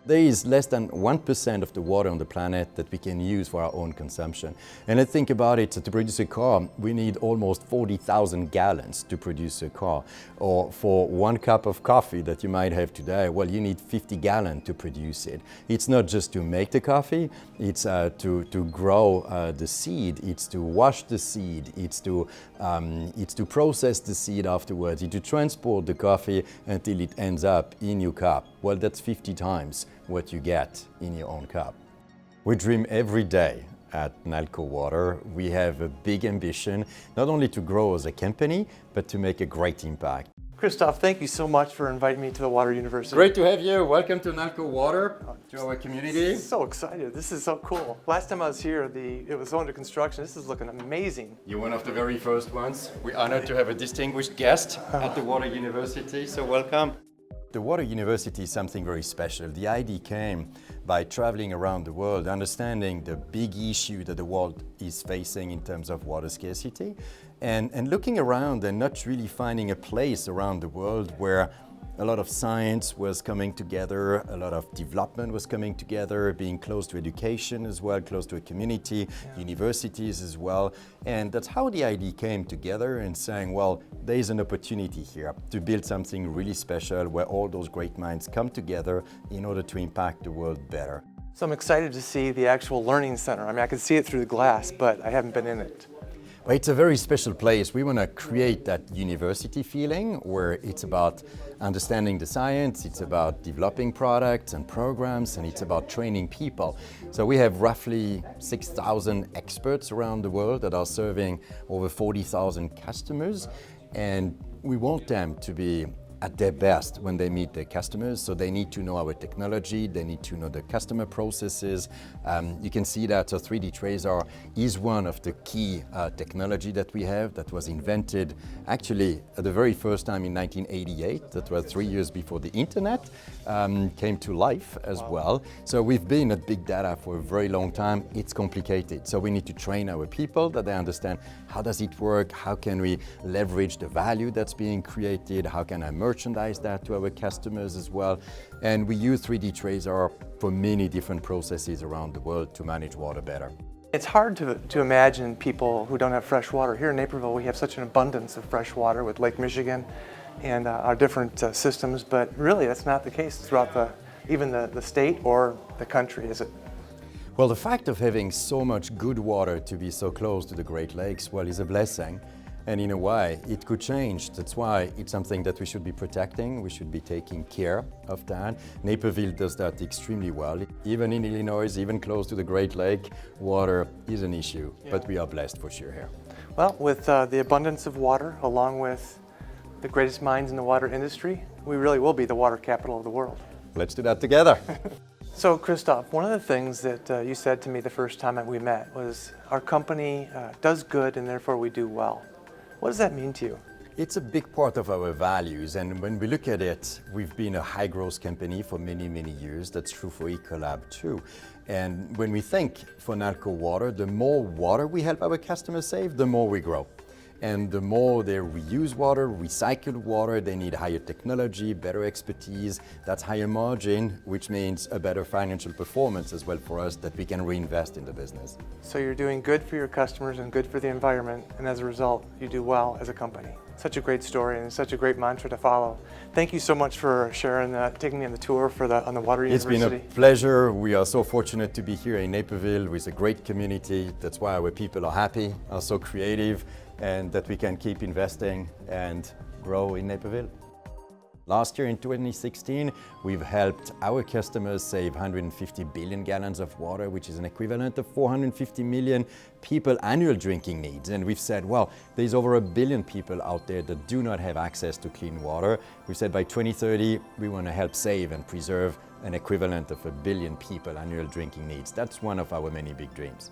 There is less than 1% of the water on the planet that we can use for our own consumption. And let's think about it, so to produce a car, we need almost 40,000 gallons to produce a car. Or for 1 cup of coffee that you might have today, well, you need 50 gallons to produce it. It's not just to make the coffee, it's to grow the seed, it's to wash the seed, it's to process the seed afterwards, it's to transport the coffee until it ends up in your cup. Well, that's 50 times what you get in your own cup. We dream every day at Nalco Water. We have a big ambition, not only to grow as a company, but to make a great impact. Christophe, thank you so much for inviting me to the Water University. Great to have you. Welcome to Nalco Water, to our community. So excited. This is so cool. Last time I was here, it was under construction. This is looking amazing. You're one of the very first ones. We're honored to have a distinguished guest at the Water University, so welcome. The Water University is something very special. The idea came by traveling around the world, understanding the big issue that the world is facing in terms of water scarcity, and looking around and not really finding a place around the world where a lot of science was coming together, a lot of development was coming together, being close to education as well, close to a community, universities as well. And that's how the idea came together and saying, well, there is an opportunity here to build something really special where all those great minds come together in order to impact the world better. So I'm excited to see the actual learning center. I mean, I can see it through the glass, but I haven't been in it. Well, it's a very special place. We want to create that university feeling where it's about understanding the science, it's about developing products and programs, and it's about training people. So we have roughly 6,000 experts around the world that are serving over 40,000 customers, and we want them to be at their best when they meet their customers. So they need to know our technology, they need to know the customer processes. You can see that a 3D tracer is one of the key technology that we have that was invented actually at the very first time in 1988. That was 3 years before the internet came to life as well. So we've been at big data for a very long time. It's complicated. So we need to train our people that they understand how does it work, how can we leverage the value that's being created, how can I merchandise that to our customers as well. And we use 3D tracer for many different processes around the world to manage water better. It's hard to imagine people who don't have fresh water. Here in Naperville, we have such an abundance of fresh water with Lake Michigan and our different systems, but really that's not the case throughout even the state or the country, is it? Well, the fact of having so much good water to be so close to the Great Lakes, well, is a blessing. And in a way, it could change. That's why it's something that we should be protecting. We should be taking care of that. Naperville does that extremely well. Even in Illinois, even close to the Great Lake, water is an issue, but we are blessed for sure here. Well, with the abundance of water, along with the greatest minds in the water industry, we really will be the water capital of the world. Let's do that together. So Christophe, one of the things that you said to me the first time that we met was our company does good and therefore we do well. What does that mean to you? It's a big part of our values, and when we look at it, we've been a high-growth company for many, many years. That's true for Ecolab too. And when we think for Nalco Water, the more water we help our customers save, the more we grow. And the more they reuse water, recycle water, they need higher technology, better expertise. That's higher margin, which means a better financial performance as well for us that we can reinvest in the business. So you're doing good for your customers and good for the environment, and as a result, you do well as a company. Such a great story and such a great mantra to follow. Thank you so much for sharing that, taking me on the tour on the Water University. It's been a pleasure. We are so fortunate to be here in Naperville with a great community. That's why our people are happy, are so creative, and that we can keep investing and grow in Naperville. Last year in 2016, we've helped our customers save 150 billion gallons of water, which is an equivalent of 450 million people annual drinking needs. And we've said, well, there's over 1 billion people out there that do not have access to clean water. We said by 2030, we want to help save and preserve an equivalent of 1 billion people annual drinking needs. That's one of our many big dreams.